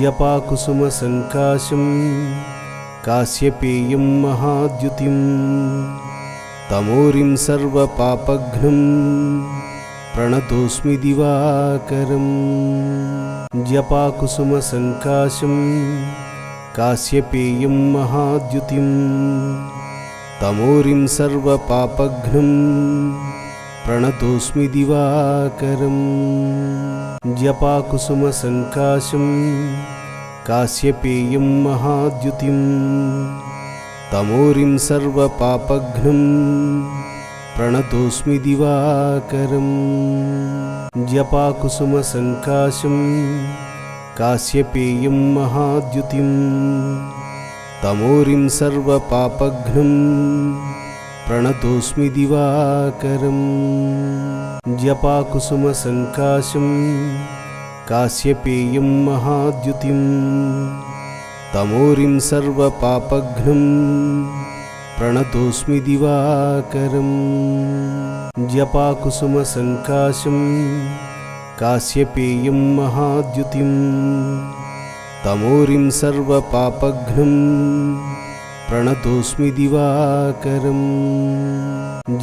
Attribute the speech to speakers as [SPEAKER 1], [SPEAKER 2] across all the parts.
[SPEAKER 1] जपाकुसुमसङ्काशं काश्यपेयं महाद्युतिं तमोरिं सर्वपापघ्नं प्रणतोऽस्मि दिवाकरं। जपाकुसुमसङ्काशं काश्यपेयं महाद्युतिं तमोरिं सर्वपापघ्नं प्रणतोऽस्मि दिवाकरं। जपाकुसुमसङ्काशं काश्यपेयं महाद्युतिं तमोरिं सर्वपापघ्नं प्रणतोऽस्मि दिवाकरं। जपाकुसुमसङ्काशं काश्यपेयं महाद्युतिं तमोरिं सर्वपापघ्नं प्रणतोऽस्मि दिवाकरं। जपाकुसुमसङ्काशं काश्यपेयं महाद्युतिं तमोरिं सर्वपापघ्नं प्रणतोऽस्मि दिवाकरं। जपाकुसुमसङ्काशं काश्यपेयं महाद्युतिं तमोरिं सर्वपापघ्नं प्रणतोऽस्मि दिवाकरं।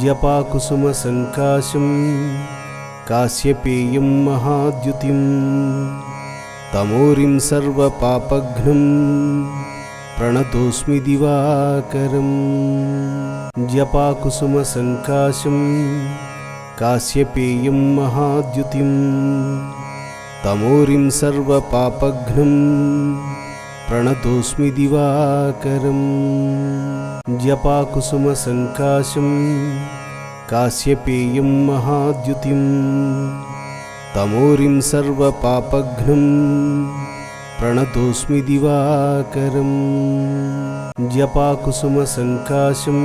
[SPEAKER 1] जपाकुसुमसङ्काशं काश्यपेयं महाद्युतिं तमोरिं सर्वपापघ्नं प्रणतोऽस्मि दिवाकरं। जपाकुसुमसङ्काशं काश्यपेयं महाद्युतिं तमोरिं सर्वपापघ्नं प्रणतोऽस्मि दिवाकरं। जपाकुसुमसङ्काशं काश्यपेयं महाद्युतिं तमोरिं सर्वपापघ्नं प्रणतोऽस्मि दिवाकरं। जपाकुसुमसङ्काशं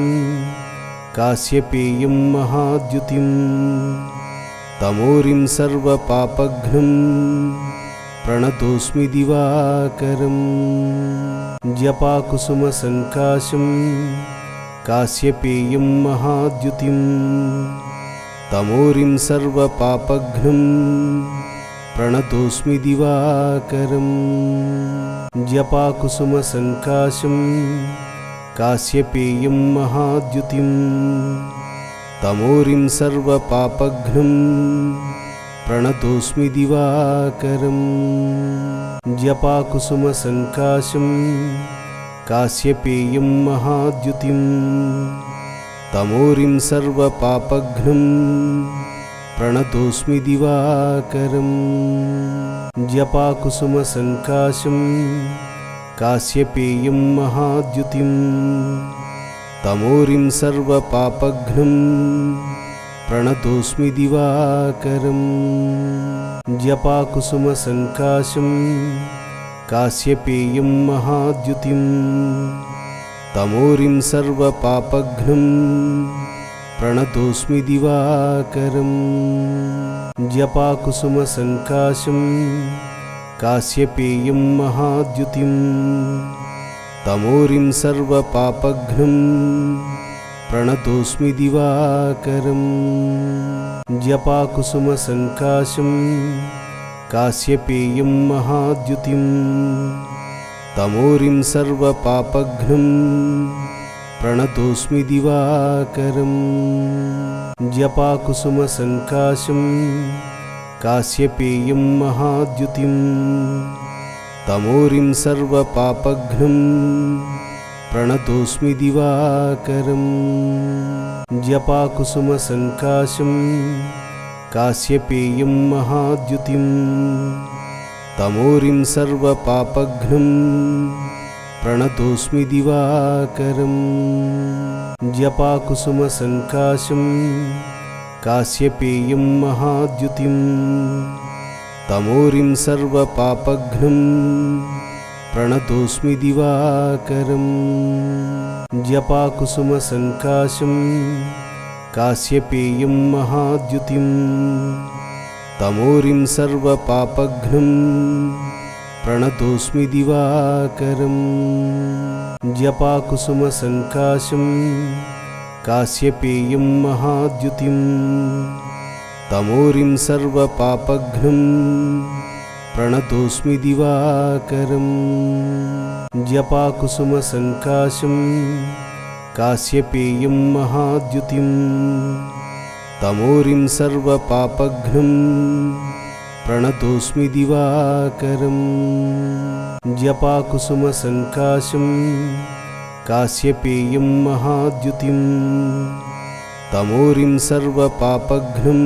[SPEAKER 1] काश्यपेयं महाद्युतिं तमोरिं सर्वपापघ्नं प्रणतोऽस्मि दिवाकरं। जपाकुसुमसङ्काशं काश्यपेयं महाद्युतिं तमोरिं सर्वपापघ्नं प्रणतोऽस्मि दिवाकरं। जपाकुसुमसङ्काशं काश्यपेयं महाद्युतिं तमोरिं सर्वपापघ्नं प्रणतोऽस्मि दिवाकरं। जपाकुसुमसङ्काशं काश्यपेयं महाद्युतिं तमोरिं सर्वपापघ्नं प्रणतोऽस्मि दिवाकरं। जपाकुसुमसङ्काशं काश्यपेयं महाद्युतिं तमोरिं सर्वपापघ्नं प्रणतोऽस्मि दिवाकरं। जपाकुसुमसङ्काशं काश्यपेयं महाद्युतिं तमोरिं सर्वपापघ्नं प्रणतोऽस्मि दिवाकरं। जपाकुसुमसङ्काशं काश्यपेयं महाद्युतिं तमोरिं सर्वपापघ्नं प्रणतोऽस्मि दिवाकरं। जपाकुसुमसङ्काशं काश्यपेयं महाद्युतिं तमोरिं सर्वपापघ्नं प्रणतोऽस्मि दिवाकरं। जपाकुसुमसङ्काशं काश्यपेयं महाद्युतिं तमोरिं सर्वपापघ्नं प्रणतोऽस्मि दिवाकरं। जपाकुसुमसङ्काशं काश्यपेयं महाद्युतिं तमोरिं सर्वपापघ्नं प्रणतोऽस्मि दिवाकरं। जपाकुसुमसङ्काशं काश्यपेयं महाद्युतिं तमोरिं सर्वपापघ्नं प्रणतोऽस्मि दिवाकरं। जपाकुसुमसङ्काशं काश्यपेयं महाद्युतिं तमोरिं सर्वपापघ्नं प्रणतोऽस्मि दिवाकरं। जपाकुसुमसङ्काशं काश्यपेयं महाद्युतिं तमोरिं सर्वपापघ्नं प्रणतोऽस्मि दिवाकरम् जपाकुसुमसङ्काशं काश्यपेयं महाद्युतिं तमोरिं सर्वपापघ्नं प्रणतोऽस्मि दिवाकरम् जपाकुसुमसङ्काशं काश्यपेयं महाद्युतिं तमोरिं सर्वपापघ्नं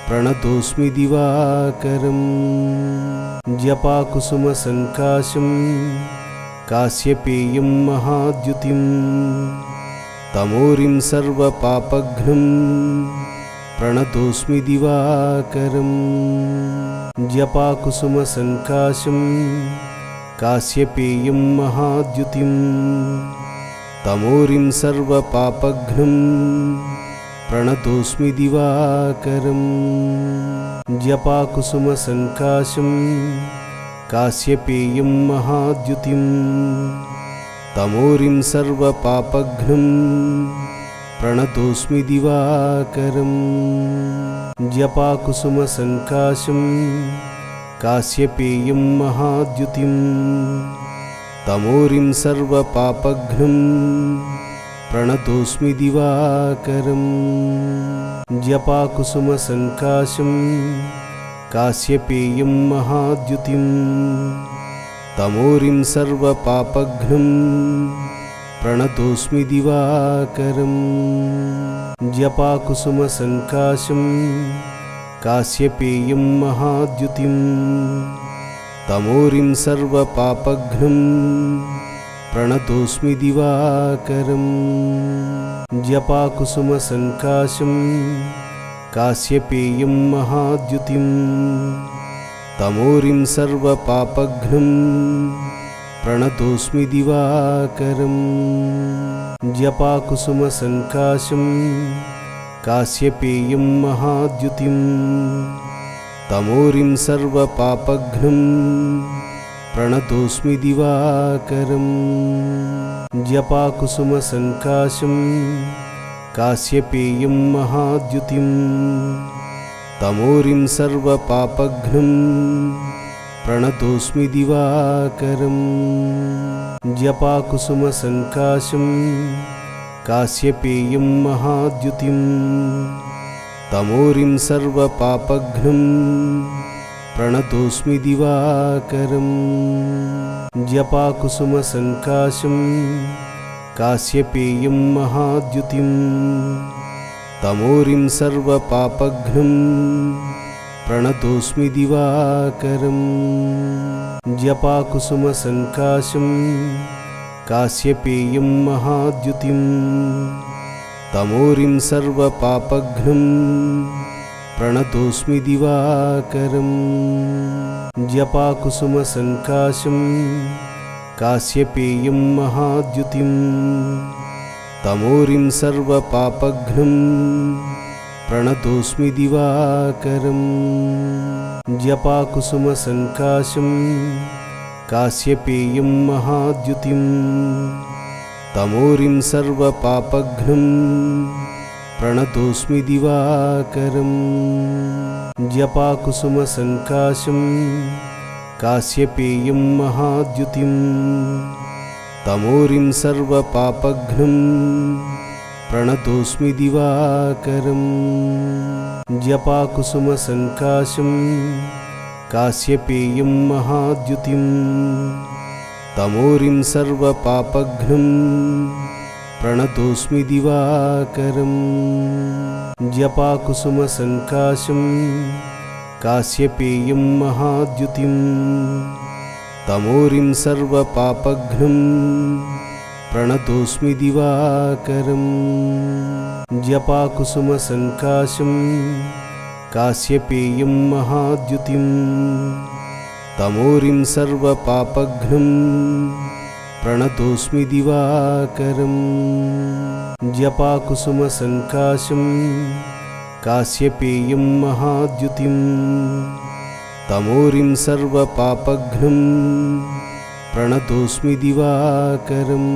[SPEAKER 1] प्रणतोऽस्मि दिवाकरम् जपाकुसुमसङ्काशं काश्यपेयं महाद्युतिं तमोरिं सर्वपापघ्नं प्रणतोऽस्मि दिवाकरम् जपाकुसुमसङ्काशं काश्यपेयं महाद्युतिं तमोरिं सर्वपापघ्नं प्रणतोऽस्मि दिवाकरम् जपाकुसुमसङ्काशं काश्यपेयं महाद्युतिं तमोरिं सर्वपापघ्नं प्रणतोऽस्मि दिवाकरम् जपाकुसुमसङ्काशं काश्यपेयं महाद्युतिं तमोरिं सर्वपापघ्नं प्रणतोऽस्मि दिवाकरम् जपाकुसुमसङ्काशं काश्यपेयं महाद्युतिं तमोरिं सर्वपापघ्नं प्रणतोऽस्मि दिवाकरम् जपाकुसुमसङ्काशं काश्यपेयं महाद्युतिं तमोरिं सर्वपापघ्नं प्रणतोऽस्मि दिवाकरम् जपाकुसुमसङ्काशं काश्यपेयं महाद्युतिं तमोरिं सर्वपापघ्नं प्रणतोऽस्मि दिवाकरम् जपाकुसुमसङ्काशं काश्यपेयं महाद्युतिं तमोरिं सर्वपापघ्नं प्रणतोऽस्मि दिवाकरम् जपाकुसुमसङ्काशं काश्यपेयं महाद्युतिं तमोरिं सर्वपापघ्नं प्रणतोऽस्मि दिवाकरम् जपाकुसुमसङ्काशं काश्यपेयं महाद्युतिं तमोरिं सर्वपापघ्नं प्रणतोऽस्मि दिवाकरम् जपाकुसुमसङ्काशं काश्यपेयं महाद्युतिं तमोरिं सर्वपापघ्नं प्रणतोऽस्मि दिवाकरम् जपाकुसुमसङ्काशं काश्यपेयं महाद्युतिं तमोरिं सर्वपापघ्नं प्रणतोऽस्मि दिवाकरम् जपाकुसुमसङ्काशं काश्यपेयं महाद्युतिं तमोरिं सर्वपापघ्नं प्रणतोऽस्मि दिवाकरम् जपाकुसुमसङ्काशं काश्यपेयं महाद्युतिं तमोरिं सर्वपापघ्नं प्रणतोऽस्मि दिवाकरम् जपाकुसुमसङ्काशं काश्यपेयं महाद्युतिं तमोरिं सर्वपापघ्नं प्रणतोऽस्मि दिवाकरम् जपाकुसुमसङ्काशं काश्यपेयं महाद्युतिं तमोरिं सर्वपापघ्नं प्रणतोऽस्मि दिवाकरम् जपाकुसुमसङ्काशं काश्यपेयं महाद्युतिं तमोरिं सर्वपापघ्नं प्रणतोऽस्मि दिवाकरम् जपाकुसुमसङ्काशं काश्यपेयं महाद्युतिं तमोरिं सर्वपापघ्नं प्रणतोऽस्मि दिवाकरम् जपाकुसुमसङ्काशं काश्यपेयं महाद्युतिं तमोरिं सर्वपापघ्नं प्रणतोऽस्मि दिवाकरम्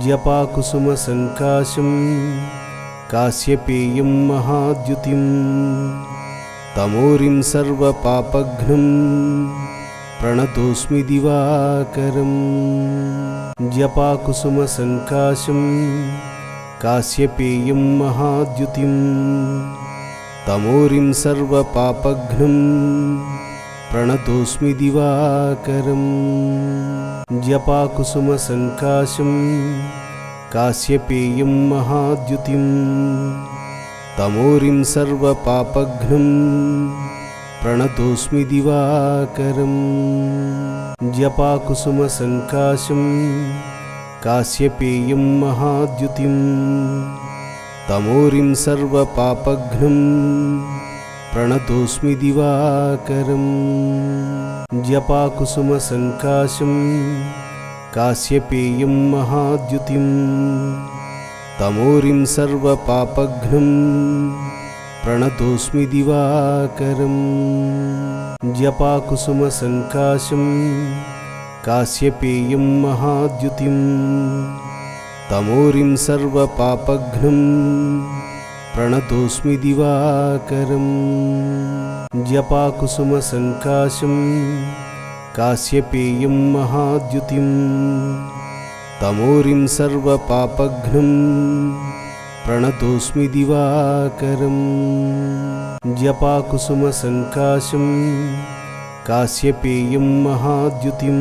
[SPEAKER 1] जपाकुसुमसङ्काशं काश्यपेयं महाद्युतिं तमोरिं सर्वपापघ्नं प्रणतोऽस्मि दिवाकरम् जपाकुसुमसङ्काशं काश्यपेयं महाद्युतिं तमोरिं सर्वपापघ्नं प्रणतोऽस्मि दिवाकरम् जपाकुसुमसङ्काशं काश्यपेयं महाद्युतिं तमोरिं सर्वपापघ्नं प्रणतोऽस्मि दिवाकरम् जपाकुसुमसङ्काशं काश्यपेयं महाद्युतिं तमोरिं सर्वपापघ्नं प्रणतोऽस्मि दिवाकरम् जपाकुसुमसङ्काशं काश्यपेयं महाद्युतिं तमोरिं सर्वपापघ्नं प्रणतोऽस्मि दिवाकरम् जपाकुसुमसङ्काशं काश्यपेयं महाद्युतिं तमोरिं सर्वपापघ्नं प्रणतोऽस्मि दिवाकरम् जपाकुसुमसङ्काशं काश्यपेयं महाद्युतिं तमोरिं सर्वपापघ्नं प्रणतोऽस्मि दिवाकरम् जपाकुसुमसङ्काशं काश्यपेयं महाद्युतिं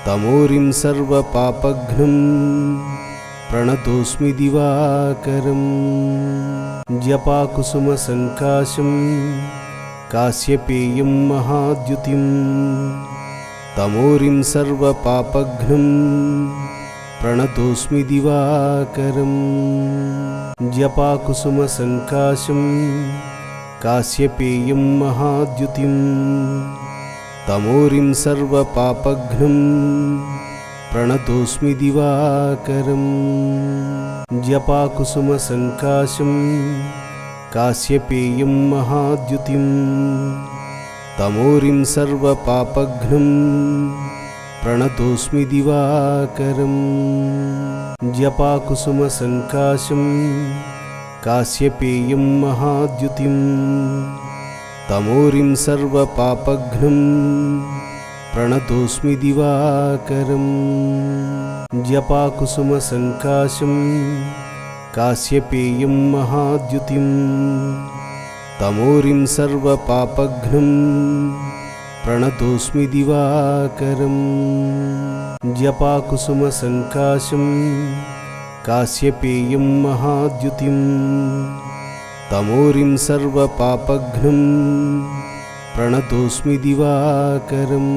[SPEAKER 1] तमोरिं सर्वपापघ्नं प्रणतोऽस्मि दिवाकरम् जपाकुसुमसङ्काशं काश्यपेयं महाद्युतिं तमोरिं सर्वपापघ्नं प्रणतोऽस्मि दिवाकरम् जपाकुसुमसङ्काशं काश्यपेयं महाद्युतिं तमोरिं सर्वपापघ्नं प्रणतोऽस्मि दिवाकरम् जपाकुसुमसङ्काशं काश्यपेयं महाद्युतिं तमोरिं सर्वपापघ्नं प्रणतोऽस्मि दिवाकरम् जपाकुसुमसङ्काशं काश्यपेयं महाद्युतिं तमोरिं सर्वपापघ्नं प्रणतोऽस्मि दिवाकरम् जपाकुसुमसङ्काशं काश्यपेयं महाद्युतिं तमोरिं सर्वपापघ्नं प्रणतोऽस्मि दिवाकरम् जपाकुसुमसङ्काशं काश्यपेयं महाद्युतिं तमोरिं सर्वपापघ्नं प्रणतोऽस्मि दिवाकरम्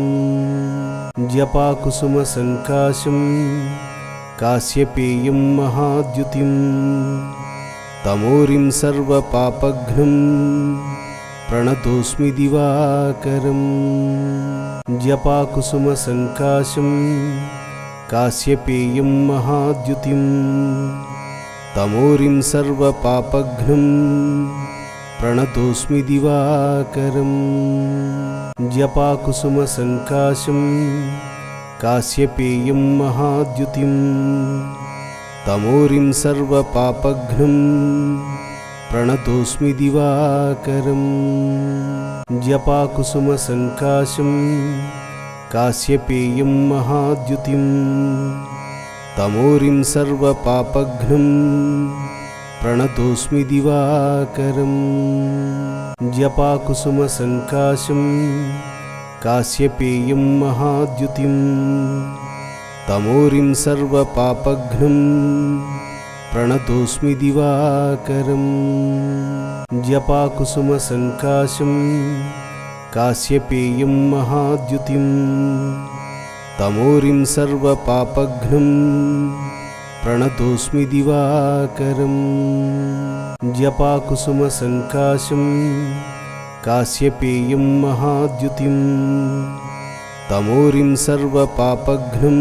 [SPEAKER 1] जपाकुसुमसङ्काशं काश्यपेयं महाद्युतिं तमोरिं सर्वपापघ्नं प्रणतोऽस्मि दिवाकरम् जपाकुसुमसङ्काशं काश्यपेयं महाद्युतिं तमोरिं सर्वपापघ्नं प्रणतोऽस्मि दिवाकरम् जपाकुसुमसङ्काशं काश्यपेयं महाद्युतिं तमोरिं सर्वपापघ्नं प्रणतोऽस्मि दिवाकरम् जपाकुसुमसङ्काशं काश्यपेयं महाद्युतिं तमोरिं सर्वपापघ्नं प्रणतोऽस्मि दिवाकरम् जपाकुसुमसङ्काशं काश्यपेयं महाद्युतिं तमोरिं सर्वपापघ्नं प्रणतोऽस्मि दिवाकरम् जपाकुसुमसङ्काशं काश्यपेयं महाद्युतिं तमोरिं सर्वपापघ्नं प्रणतोऽस्मि दिवाकरम् जपाकुसुमसङ्काशं काश्यपेयं महाद्युतिं तमोरिं सर्वपापघ्नं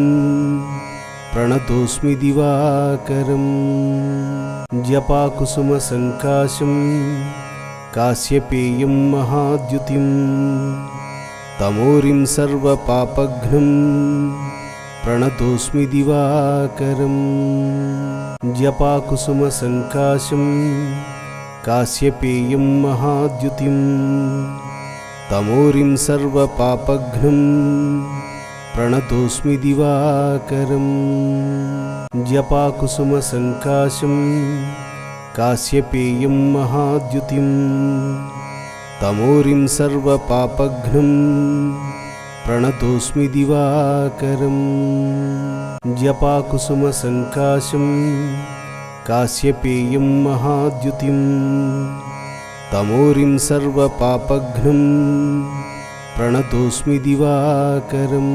[SPEAKER 1] प्रणतोऽस्मि दिवाकरम् जपाकुसुमसङ्काशं काश्यपेयं महाद्युतिं तमोरिं सर्वपापघ्नं प्रणतोऽस्मि दिवाकरम् जपाकुसुमसङ्काशं काश्यपेयं महाद्युतिं तमोरिं सर्वपापघ्नं प्रणतोऽस्मि दिवाकरम् जपाकुसुमसङ्काशं काश्यपेयं महाद्युतिं तमोरिं सर्वपापघ्नं प्रणतोऽस्मि दिवाकरम् जपाकुसुमसङ्काशं काश्यपेयं महाद्युतिं तमोरिं सर्वपापघ्नं प्रणतोऽस्मि दिवाकरम्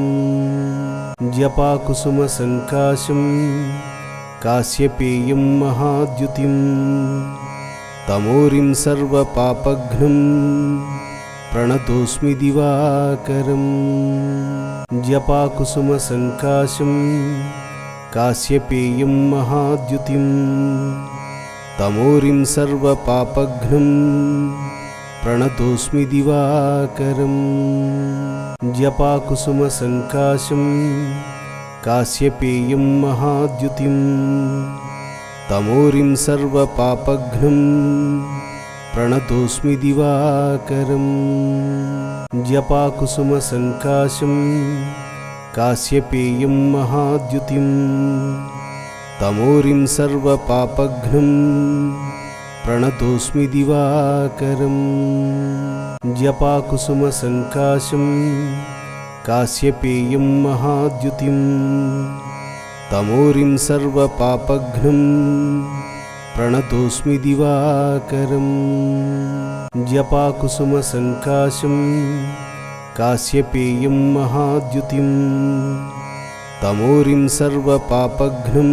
[SPEAKER 1] जपाकुसुमसङ्काशं काश्यपेयं महाद्युतिं तमोरिं सर्वपापघ्नं प्रणतोऽस्मि दिवाकरम् जपाकुसुमसङ्काशं काश्यपेयं महाद्युतिं तमोरिं सर्वपापघ्नं प्रणतोऽस्मि दिवाकरम् जपाकुसुमसङ्काशं काश्यपेयं महाद्युतिं तमोरिं सर्वपापघ्नं प्रणतोऽस्मि दिवाकरम् जपाकुसुमसङ्काशं काश्यपेयं महाद्युतिं तमोरिं सर्वपापघ्नं प्रणतोऽस्मि दिवाकरम् जपाकुसुमसङ्काशं काश्यपेयं महाद्युतिं तमोरिं सर्वपापघ्नं प्रणतोऽस्मि दिवाकरम् जपाकुसुमसङ्काशं काश्यपेयं महाद्युतिं तमोरिं सर्वपापघ्नं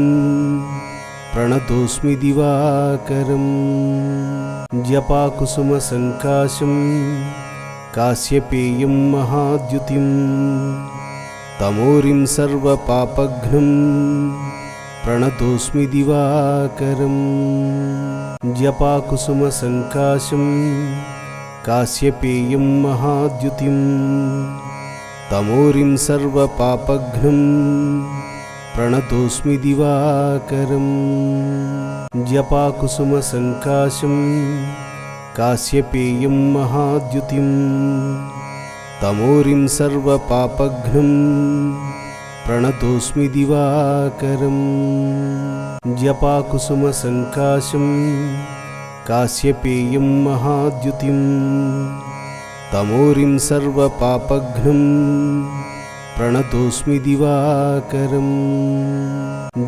[SPEAKER 1] प्रणतोऽस्मि दिवाकरम् जपाकुसुमसङ्काशं काश्यपेयं महाद्युतिं तमोरिं सर्वपापघ्नं प्रणतोऽस्मि दिवाकरम् जपाकुसुमसङ्काशं काश्यपेयं महाद्युतिं तमोरिं सर्वपापघ्नं प्रणतोऽस्मि दिवाकरम् जपाकुसुमसङ्काशं काश्यपेयं महाद्युतिं तमोरिं सर्वपापघ्नं प्रणतोऽस्मि दिवाकरम् जपाकुसुमसङ्काशं काश्यपेयं महाद्युतिं तमोरिं सर्वपापघ्नं प्रणतोऽस्मि दिवाकरम्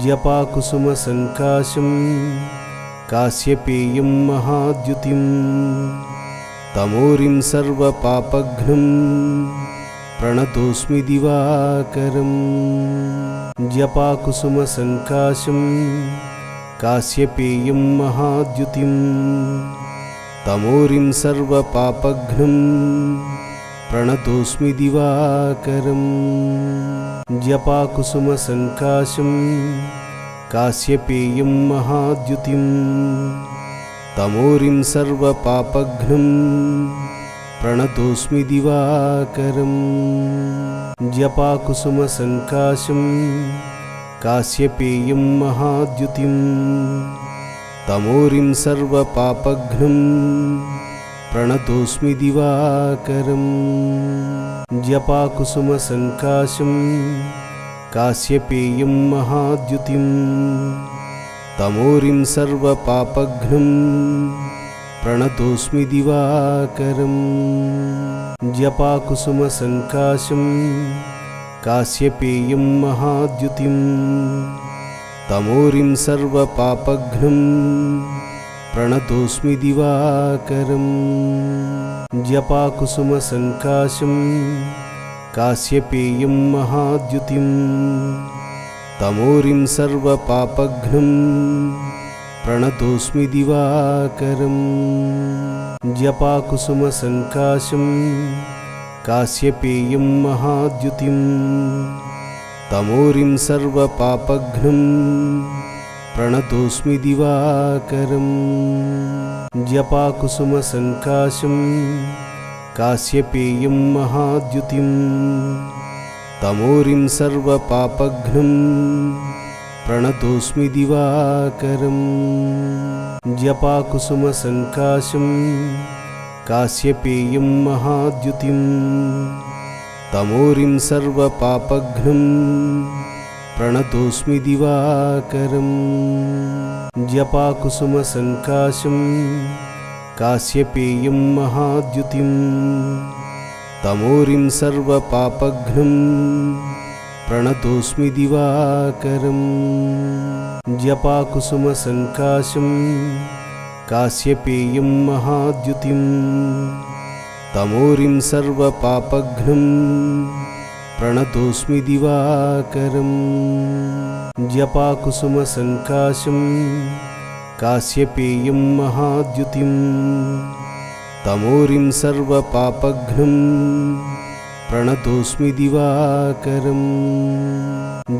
[SPEAKER 1] जपाकुसुमसङ्काशं काश्यपेयं महाद्युतिं तमोरिं सर्वपापघ्नं प्रणतोऽस्मि दिवाकरम् जपाकुसुमसङ्काशं काश्यपेयं महाद्युतिं तमोरिं सर्वपापघ्नं प्रणतोऽस्मि दिवाकरम् जपाकुसुमसङ्काशं काश्यपेयं महाद्युतिं तमोरिं सर्वपापघ्नं प्रणतोऽस्मि दिवाकरम् जपाकुसुमसङ्काशं काश्यपेयं महाद्युतिं तमोरिं सर्वपापघ्नं प्रणतोऽस्मि दिवाकरम् जपाकुसुमसङ्काशं काश्यपेयं महाद्युतिं तमोरिं सर्वपापघ्नं प्रणतोऽस्मि दिवाकरम् जपाकुसुमसङ्काशं काश्यपेयं महाद्युतिं तमोरिं सर्वपापघ्नं प्रणतोऽस्मि दिवाकरम् जपाकुसुमसङ्काशं काश्यपेयं महाद्युतिं तमोरिं सर्वपापघ्नं प्रणतोऽस्मि दिवाकरम् जपाकुसुमसङ्काशं काश्यपेयं महाद्युतिं तमोरिं सर्वपापघ्नं प्रणतोऽस्मि दिवाकरम् जपाकुसुमसङ्काशं काश्यपेयं महाद्युतिं तमोरिं सर्वपापघ्नं प्रणतोऽस्मि दिवाकरं। जपाकुसुमसङ्काशं काश्यपेयं महाद्युतिं तमोरिं सर्वपापघ्नं प्रणतोऽस्मि दिवाकरं। जपाकुसुमसङ्काशं काश्यपेयं महाद्युतिं तमोरिं सर्वपापघ्नं प्रणतोऽस्मि दिवाकरं। जपाकुसुमसङ्काशं काश्यपेयं महाद्युतिं तमोरिं सर्वपापघ्नं प्रणतोऽस्मि दिवाकरं। जपाकुसुमसङ्काशं काश्यपेयं महाद्युतिं तमोरिं सर्वपापघ्नं प्रणतोऽस्मि दिवाकरं।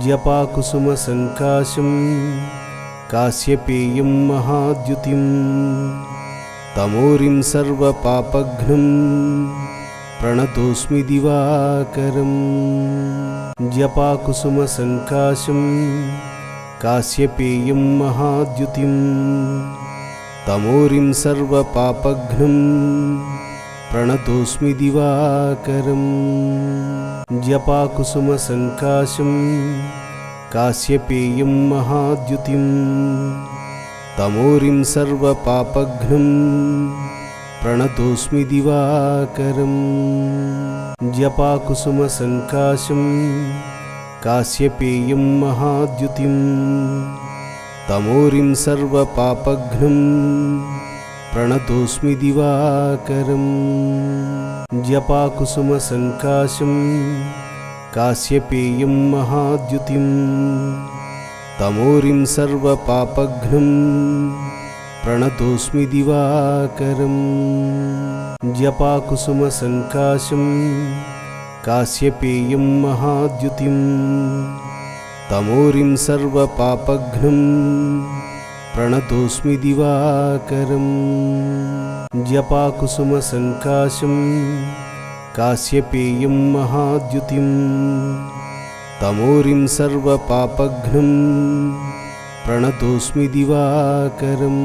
[SPEAKER 1] जपाकुसुमसङ्काशं काश्यपेयं महाद्युतिं तमोरिं सर्वपापघ्नं प्रणतोऽस्मि दिवाकरं। जपाकुसुमसङ्काशं काश्यपेयं महाद्युतिं तमोरिं सर्वपापघ्नं प्रणतोऽस्मि दिवाकरं। जपाकुसुमसङ्काशं काश्यपेयं महाद्युतिं तमोरिं सर्वपापघ्नं प्रणतोऽस्मि दिवाकरं। जपाकुसुमसङ्काशं काश्यपेयं महाद्युतिं तमोरिं सर्वपापघ्नं प्रणतोऽस्मि दिवाकरं। जपाकुसुमसङ्काशं काश्यपेयं महाद्युतिं तमोरिं सर्वपापघ्नं प्रणतोऽस्मि दिवाकरं। जपाकुसुमसङ्काशं काश्यपेयं महाद्युतिं तमोरिं सर्वपापघ्नं प्रणतोऽस्मि दिवाकरं। जपाकुसुमसङ्काशं काश्यपेयं महाद्युतिं तमोरिं सर्वपापघ्नं प्रणतोऽस्मि दिवाकरं।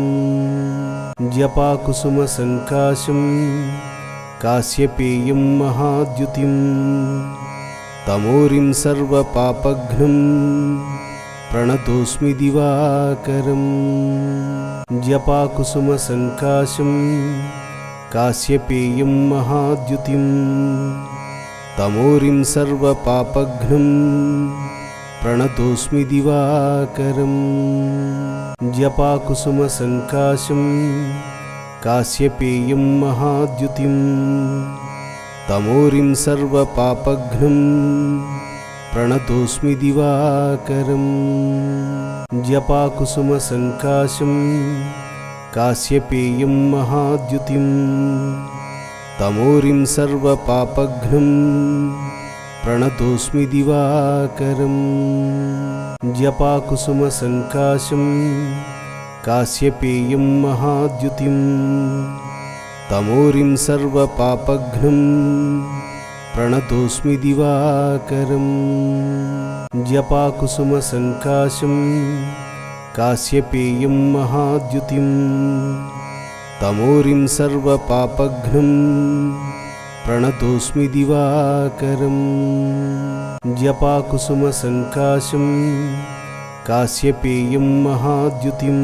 [SPEAKER 1] जपाकुसुमसङ्काशं काश्यपेयं महाद्युतिं तमोरिं सर्वपापघ्नं प्रणतोऽस्मि दिवाकरं। जपाकुसुमसङ्काशं काश्यपेयं महाद्युतिं तमोरिं सर्वपापघ्नं प्रणतोऽस्मि दिवाकरं। जपाकुसुमसङ्काशं काश्यपेयं महाद्युतिं तमोरिं सर्वपापघ्नं प्रणतोऽस्मि दिवाकरं। जपाकुसुमसङ्काशं काश्यपेयं महाद्युतिं तमोरिं सर्वपापघ्नं प्रणतोऽस्मि दिवाकरं। जपाकुसुमसङ्काशं काश्यपेयं महाद्युतिं तमोरिं सर्वपापघ्नं प्रणतोऽस्मि दिवाकरं। जपाकुसुमसङ्काशं काश्यपेयं महाद्युतिं तमोरिं सर्वपापघ्नं प्रणतोऽस्मि दिवाकरं। जपाकुसुमसङ्काशं काश्यपेयं महाद्युतिं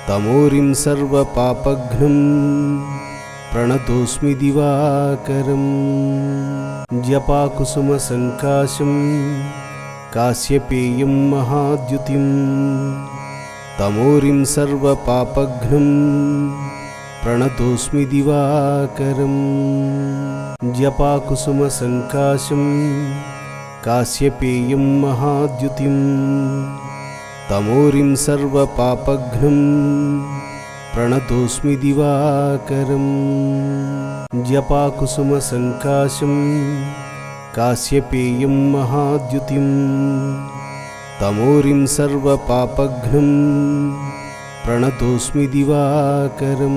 [SPEAKER 1] तमोरिं सर्वपापघ्नं प्रणतोऽस्मि दिवाकरं। जपाकुसुमसङ्काशं काश्यपेयं महाद्युतिं तमोरिं सर्वपापघ्नं प्रणतोऽस्मि दिवाकरं। जपाकुसुमसङ्काशं काश्यपेयं महाद्युतिं तमोरिं सर्वपापघ्नं प्रणतोऽस्मि दिवाकरं। जपाकुसुमसङ्काशं काश्यपेयं महाद्युतिं तमोरिं सर्वपापघ्नं प्रणतोऽस्मि दिवाकरं।